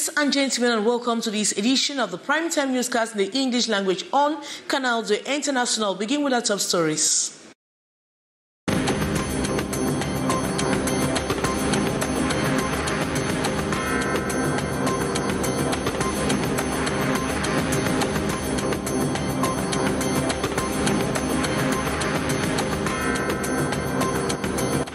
Ladies and gentlemen, and welcome to this edition of the Primetime Newscast in the English language on Canal, the International. Begin with our top stories.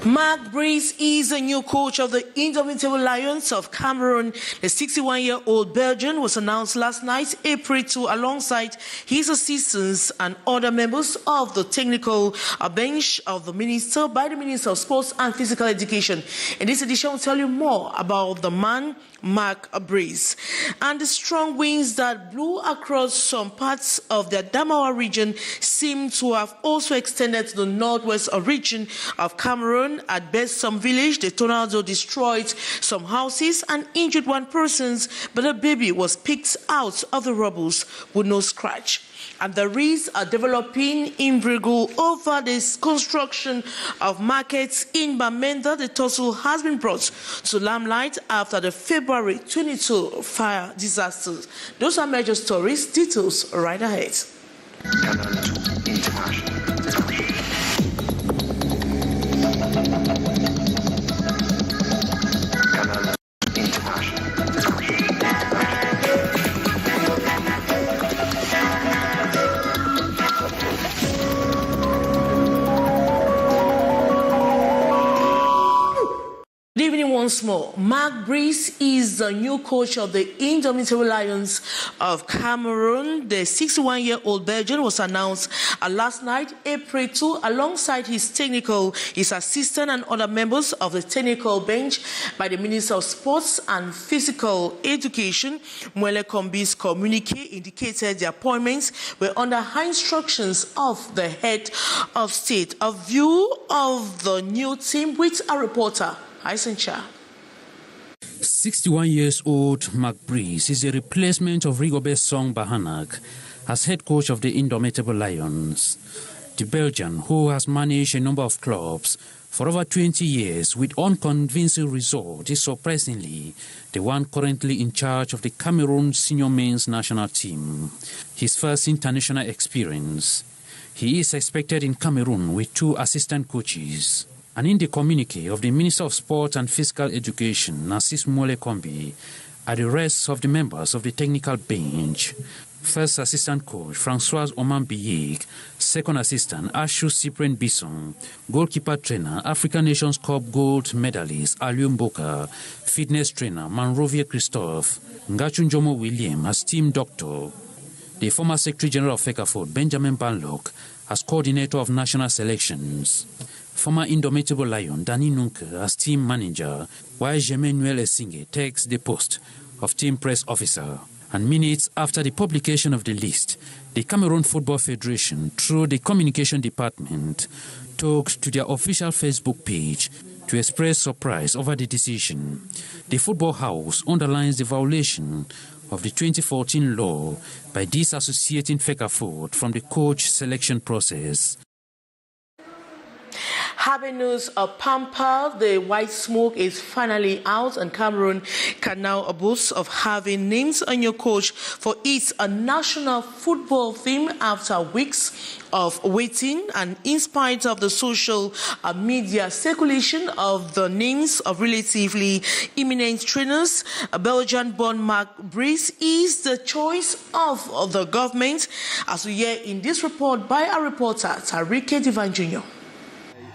Mark Breeze is the new coach of the Indomitable Lions of Cameroon. The 61-year-old Belgian was announced last night, April 2, alongside his assistants and other members of the technical bench of the minister by the Minister of Sports and Physical Education. In this edition, we'll tell you more about the man, Mark Breeze, and the strong winds that blew across some parts of the Douala region seem to have also extended to the northwest region of Cameroon. At Bessom village, the tornado destroyed some houses and injured one person, but a baby was picked out of the rubble with no scratch. And there is a developing embargo over this construction of markets in Bamenda. The tussle has been brought to limelight after the February 22 fire disaster. Those are major stories. Details right ahead. Canal International. Good evening once more. Mark Breeze is the new coach of the Indomitable Lions of Cameroon. The 61-year-old Belgian was announced last night, April 2, alongside his assistant and other members of the technical bench by the Minister of Sports and Physical Education. Mwele Kombi's communique indicated the appointments were under high instructions of the head of state. A view of the new team with a reporter. 61 years old Mark Breeze is a replacement of Rigobert Song Bahanak as head coach of the Indomitable Lions. The Belgian, who has managed a number of clubs for over 20 years with unconvincing results, is surprisingly the one currently in charge of the Cameroon senior men's national team. His first international experience. He is expected in Cameroon with 2 assistant coaches. And in the communique of the Minister of Sport and Physical Education, Narcisse Mwele Kombi, are the rest of the members of the technical bench. First assistant coach, François Oman Biyek. Second assistant, Ashu Cyprien Bisson. Goalkeeper trainer, African Nations Cup gold medalist, Aliou Mboka. Fitness trainer, Manrovia Christophe. Ngachunjomo William as team doctor. The former Secretary General of FECAFOOT, Benjamin Banlock, as coordinator of national selections. Former Indomitable Lion, Danny Nunke, as team manager, while Jemenuel Esinge takes the post of team press officer. And minutes after the publication of the list, the Cameroon Football Federation, through the communication department, took to their official Facebook page to express surprise over the decision. The Football House underlines the violation of the 2014 law by disassociating FECAFOOT from the coach selection process. Having news of Pampa, the white smoke is finally out, and Cameroon can now boast of having named a new coach for its national football team after weeks of waiting. And in spite of the social media circulation of the names of relatively eminent trainers, Belgian-born Mark Breeze is the choice of the government, as we hear in this report by our reporter, Tarike Divan Jr.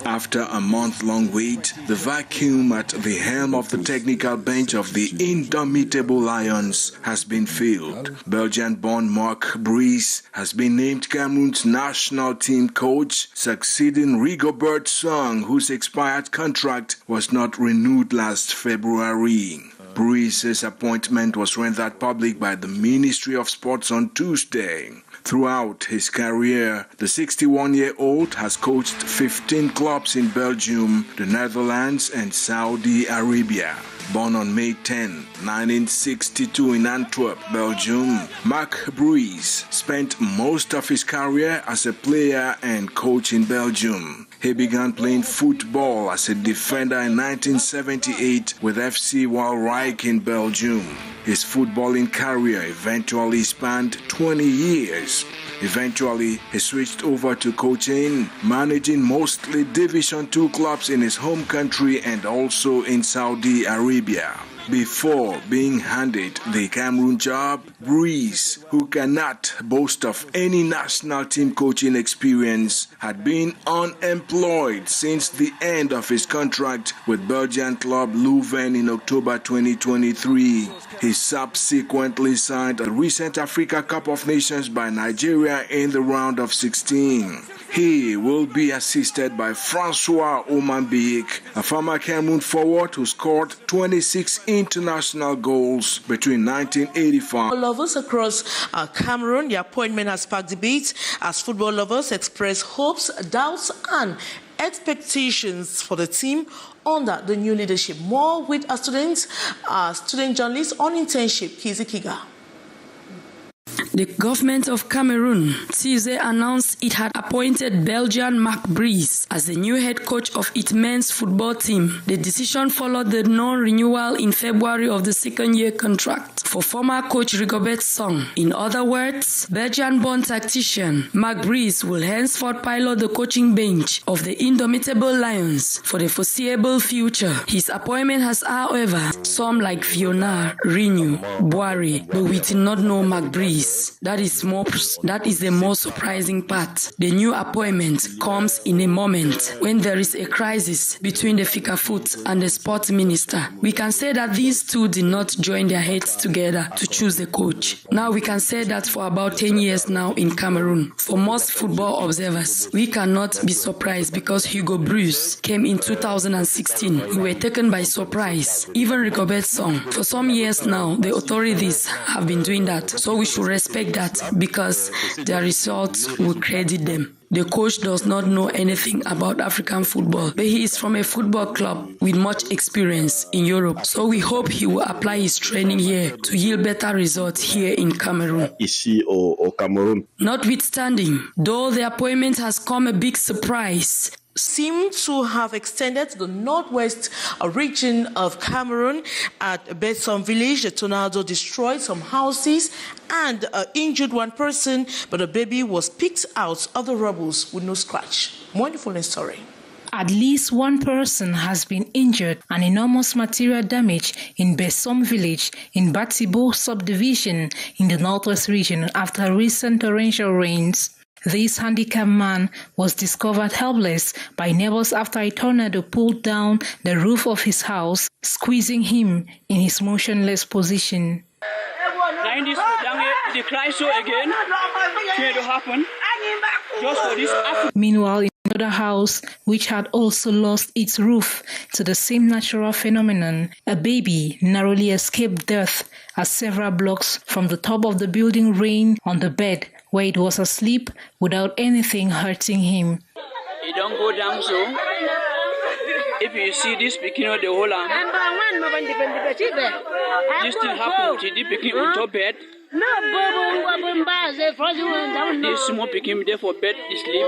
After a month-long wait, the vacuum at the helm of the technical bench of the Indomitable Lions has been filled. Belgian-born Mark Breeze has been named Cameroon's national team coach, succeeding Rigobert Song, whose expired contract was not renewed last February. Breeze's appointment was rendered public by the Ministry of Sports on Tuesday. Throughout his career, the 61-year-old has coached 15 clubs in Belgium, the Netherlands, and Saudi Arabia. Born on May 10, 1962 in Antwerp, Belgium, Marc Brice spent most of his career as a player and coach in Belgium. He began playing football as a defender in 1978 with FC Waalwijk in Belgium. His footballing career eventually spanned 20 years. Eventually, he switched over to coaching, managing mostly Division II clubs in his home country and also in Saudi Arabia. Before being handed the Cameroon job, Brice, who cannot boast of any national team coaching experience, had been unemployed since the end of his contract with Belgian club Leuven in October 2023. He subsequently signed a recent Africa Cup of Nations by Nigeria in the round of 16. He will be assisted by Francois Omanbiek, a former Cameroon forward who scored 26 international goals between 1985. Lovers across Cameroon, the appointment has sparked debate as football lovers express hopes, doubts, and expectations for the team under the new leadership. More with a student journalist on internship, Kizi Kiga. The government of Cameroon Tuesday announced it had appointed Belgian Marc Brice as the new head coach of its men's football team. The decision followed the non-renewal in February of the second-year contract for former coach Rigobert Song. In other words, Belgian-born tactician Marc Brice will henceforth pilot the coaching bench of the Indomitable Lions for the foreseeable future. His appointment has, however, some like Fiona, Renew, Boire, but we did not know Marc Brice. That is the most surprising part. The new appointment comes in a moment when there is a crisis between the Fikafoot and the sports minister. We can say that these two did not join their heads together to choose a coach. Now we can say that for about 10 years now in Cameroon. For most football observers, we cannot be surprised because Hugo Bruce came in 2016. We were taken by surprise. Even Rigobert Song. For some years now, the authorities have been doing that. So we should respect that because their results will credit them. The coach does not know anything about African football, but he is from a football club with much experience in Europe. So we hope he will apply his training here to yield better results here in Cameroon. Ici au Cameroun. Notwithstanding, though the appointment has come a big surprise, seem to have extended to the northwest region of Cameroon. At Betsom village, the tornado destroyed some houses and injured one person, but a baby was picked out of the rubble with no scratch. More in the following story. At least one person has been injured and enormous material damage in Betsom village in Batibo subdivision in the northwest region after recent torrential rains. This handicapped man was discovered helpless by neighbors after a tornado pulled down the roof of his house, squeezing him in his motionless position. Meanwhile, in another house, which had also lost its roof to the same natural phenomenon, a baby narrowly escaped death as several blocks from the top of the building rained on the bed where it was asleep without anything hurting him. It don't go down so. If you see this picking of the whole arm, this thing happened to the picking on top bed. This small picking there for bed is sleep.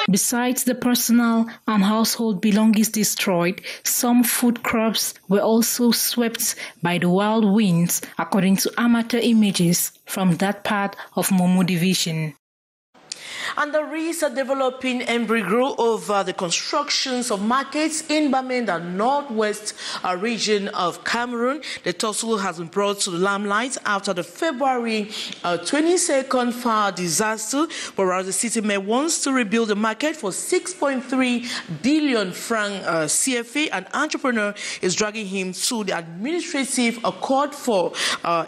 Besides the personal and household belongings destroyed, some food crops were also swept by the wild winds, according to amateur images from that part of Momo Division. And the risks are developing embargo over the constructions of markets in Bamenda, northwest region of Cameroon. The tussle has been brought to the limelight after the February 22nd fire disaster, whereas the city mayor wants to rebuild the market for 6.3 billion franc CFA. An entrepreneur is dragging him to the administrative court for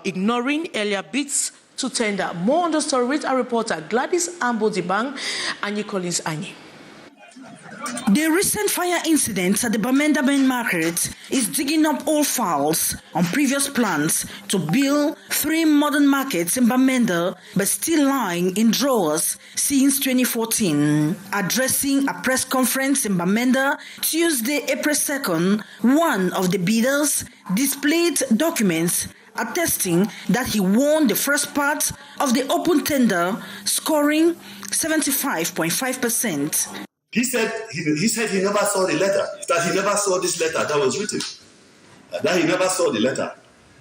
ignoring earlier bids to tender. More on the story with our reporter Gladys Ambo Dibang and Collins Anyi. The recent fire incident at the Bamenda Main Market is digging up old files on previous plans to build 3 modern markets in Bamenda, but still lying in drawers since 2014. Addressing a press conference in Bamenda Tuesday, April 2nd, one of the bidders displayed documents attesting that he won the first part of the open tender, scoring 75.5%. He said he never saw the letter, that he never saw this letter that was written, that he never saw the letter.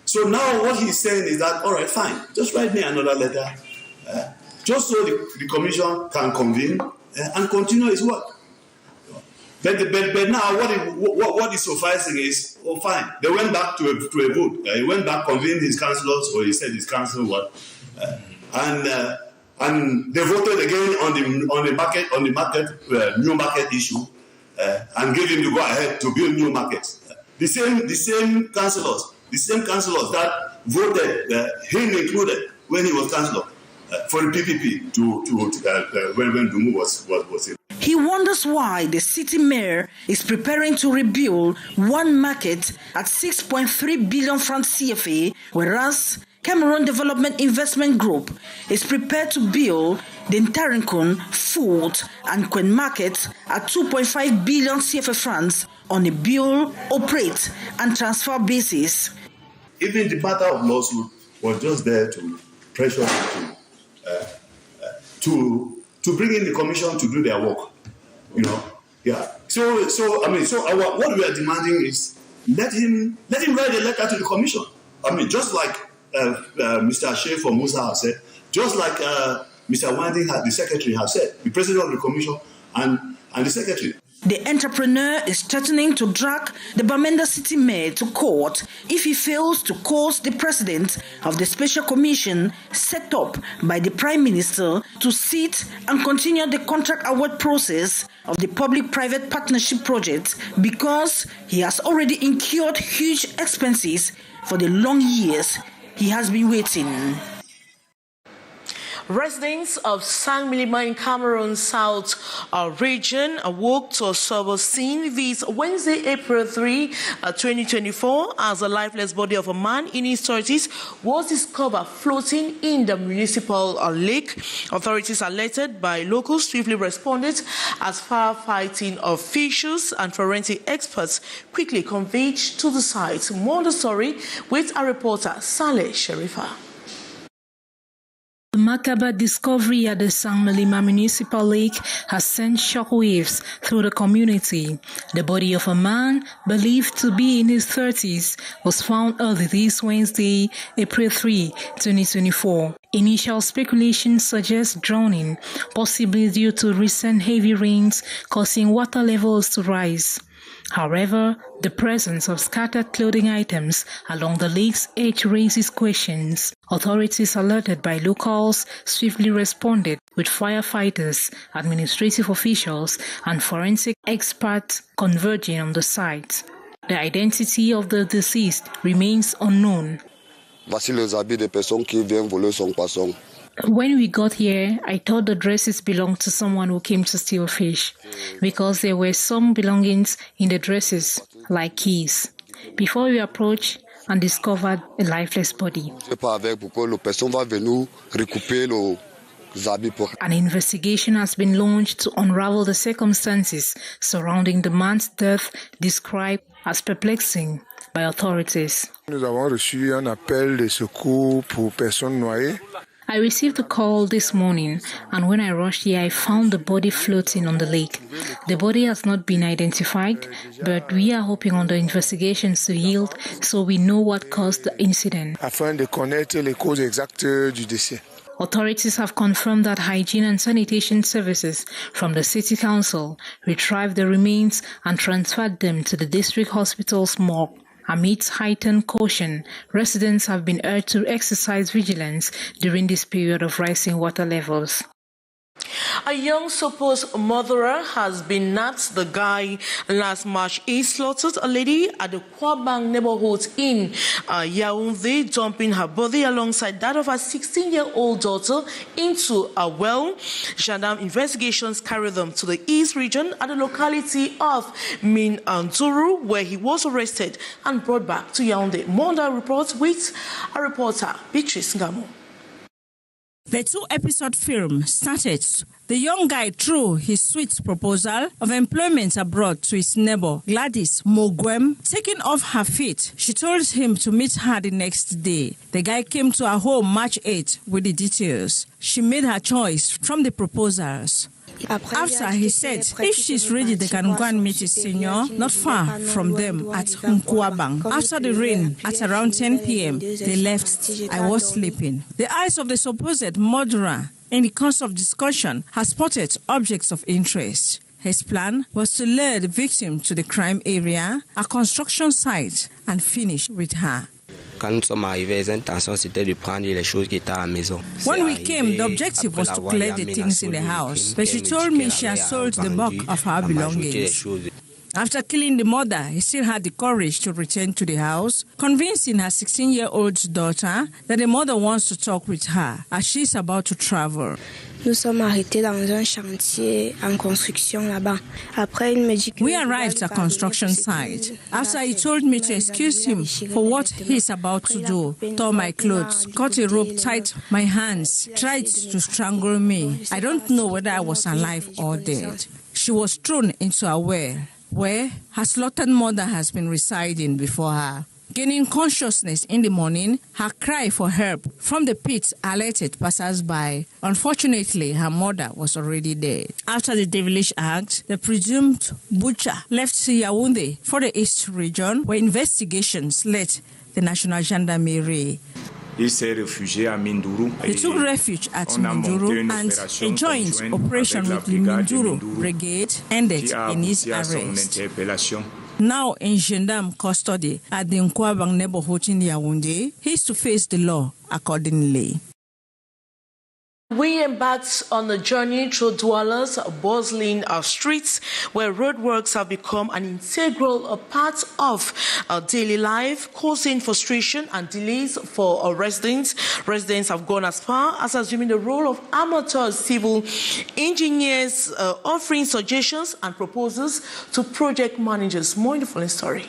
So now what he's saying is that, all right, fine, just write me another letter, just so the commission can convene and continue its work. But now what is sufficing is, oh fine, they went back to a vote. He went back, convened his councillors, or he said his council what, and they voted again on the market new market issue, and gave him to go ahead to build new markets. The same councillors that voted, him included, when he was councillor for the PPP when Dumu was in. He wonders why the city mayor is preparing to rebuild one market at 6.3 billion francs CFA, whereas Cameroon Development Investment Group is prepared to build the Ntarinkun, Food and Quen markets at 2.5 billion CFA francs on a build, operate and transfer basis. Even the matter of lawsuit was just there to pressure him to bring in the commission to do their work, you know. Yeah. So what we are demanding is let him write a letter to the commission. I mean, just like Mr. Shea from Musa has said, just like Mr. Wanding, the secretary, has said, the president of the commission and the secretary. The entrepreneur is threatening to drag the Bamenda City Mayor to court if he fails to cause the president of the special commission set up by the Prime Minister to sit and continue the contract award process of the public-private partnership project, because he has already incurred huge expenses for the long years he has been waiting. Residents of Sang-Milima in Cameroon's south region awoke to a sober scene this Wednesday, April 3, 2024, as a lifeless body of a man in his 30s was discovered floating in the municipal lake. Authorities alerted by locals swiftly responded as firefighting officials and forensic experts quickly converged to the site. More on the story with our reporter, Saleh Sharifa. The macabre discovery at the Sang-Milima Municipal Lake has sent shockwaves through the community. The body of a man, believed to be in his 30s, was found early this Wednesday, April 3, 2024. Initial speculation suggests drowning, possibly due to recent heavy rains causing water levels to rise. However, the presence of scattered clothing items along the lake's edge raises questions. Authorities alerted by locals swiftly responded, with firefighters, administrative officials, and forensic experts converging on the site. The identity of the deceased remains unknown. When we got here, I thought the dresses belonged to someone who came to steal fish, because there were some belongings in the dresses, like keys. Before we approached and discovered a lifeless body. An investigation has been launched to unravel the circumstances surrounding the man's death, described as perplexing by authorities. I received a call this morning, and when I rushed here, I found the body floating on the lake. The body has not been identified, but we are hoping on the investigations to yield so we know what caused the incident. Authorities have confirmed that hygiene and sanitation services from the City Council retrieved the remains and transferred them to the district hospital's morgue. Amidst heightened caution, residents have been urged to exercise vigilance during this period of rising water levels. A young supposed murderer has been nabbed. The guy last March he slaughtered a lady at the Kwabang neighborhood in Yaoundé, dumping her body alongside that of her 16-year-old daughter into a well. Gendarme investigations carried them to the East region at the locality of Minanduru, where he was arrested and brought back to Yaoundé. More on that report with a reporter, Beatrice Ngamo. The two-episode film started the young guy threw his sweet proposal of employment abroad to his neighbor, Gladys Mogwem. Taking off her feet, she told him to meet her the next day. The guy came to her home March 8 with the details. She made her choice from the proposals. After, he said if she's ready, they can go and meet his senior, not far from them at Nkwabang. After the rain, at around 10 p.m., they left. I was sleeping. The eyes of the supposed murderer, in the course of discussion, has spotted objects of interest. His plan was to lure the victim to the crime area, a construction site, and finish with her. When we came, the objective was to collect the things in the house, but she told me she had sold the bulk of her belongings. After killing the mother, he still had the courage to return to the house, convincing her 16-year-old daughter that the mother wants to talk with her as she's about to travel. We arrived at a construction site. After he told me to excuse him for what he's about to do, tore my clothes, cut a rope, tied my hands, tried to strangle me. I don't know whether I was alive or dead. She was thrown into a well where her slaughtered mother has been residing before her. Gaining consciousness in the morning, her cry for help from the pit alerted passers-by. Unfortunately, her mother was already dead. After the devilish act, the presumed butcher left Yaoundé for the East region, where investigations led the National Gendarmerie. They took refuge at Minduru, and a joint operation with the Minduru Brigade ended in his arrest. Now in gendarme custody at the Nkwabang neighborhood in Yaoundé, he is to face the law accordingly. We embarked on a journey through Douala's bustling streets, where roadworks have become an integral part of our daily life, causing frustration and delays for our residents. Residents have gone as far as assuming the role of amateur civil engineers, offering suggestions and proposals to project managers. More in the following story.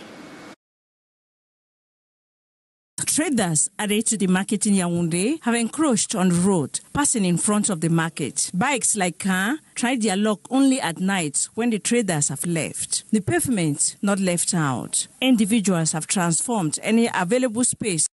Traders added to the market in Yaoundé have encroached on the road, passing in front of the market. Bikes like car tried their luck only at night when the traders have left. The pavement not left out. Individuals have transformed any available space.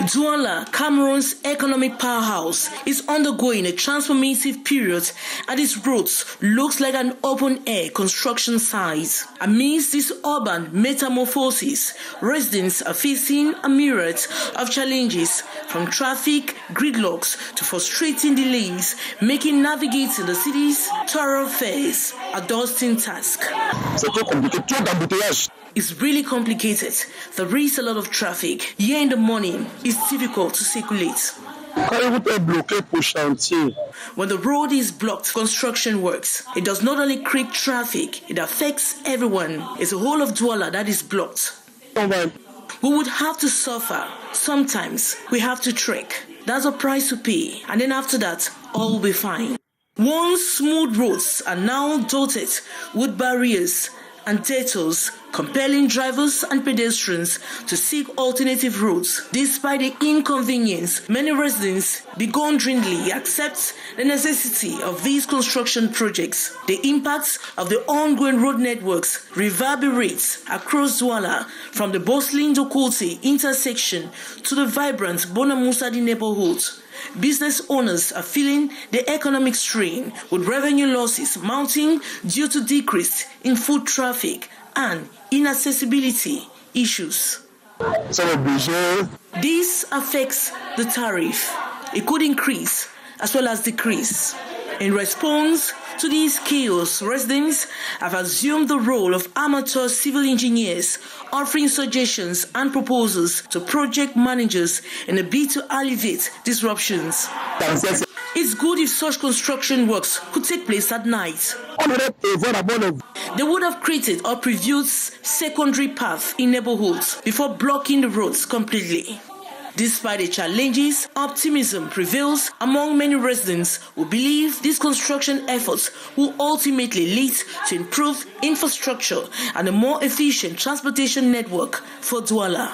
Douala, Cameroon's economic powerhouse, is undergoing a transformative period, and its roots looks like an open-air construction site. Amidst this urban metamorphosis, residents are facing a myriad of challenges, from traffic gridlocks to frustrating delays, making navigating the city's thoroughfares a daunting task. It's really complicated. There is a lot of traffic. Here in the morning, it's difficult to circulate. When the road is blocked, construction works. It does not only create traffic, it affects everyone. It's the whole of Douala that is blocked. We would have to suffer. Sometimes we have to trek. That's a price to pay. And then after that, all will be fine. Once smooth roads are now dotted with barriers and detours, compelling drivers and pedestrians to seek alternative routes. Despite the inconvenience, many residents begrudgingly accept the necessity of these construction projects. The impacts of the ongoing road networks reverberates across Douala, from the bustling Dokote intersection to the vibrant Bonamusadi neighborhood. Business owners are feeling the economic strain, with revenue losses mounting due to decrease in foot traffic and inaccessibility issues. This affects the tariff. It could increase as well as decrease. In response to these chaos, residents have assumed the role of amateur civil engineers, offering suggestions and proposals to project managers in a bid to alleviate disruptions. It's good if such construction works could take place at night. They would have created or previewed secondary paths in neighborhoods before blocking the roads completely. Despite the challenges, optimism prevails among many residents who believe these construction efforts will ultimately lead to improved infrastructure and a more efficient transportation network for Douala.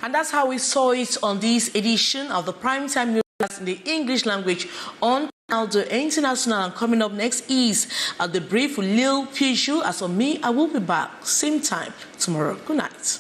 And that's how we saw it on this edition of the Primetime News in the English language on Canal International. And coming up next is The Brief with Lil Pichu. As for me, I will be back same time tomorrow. Good night.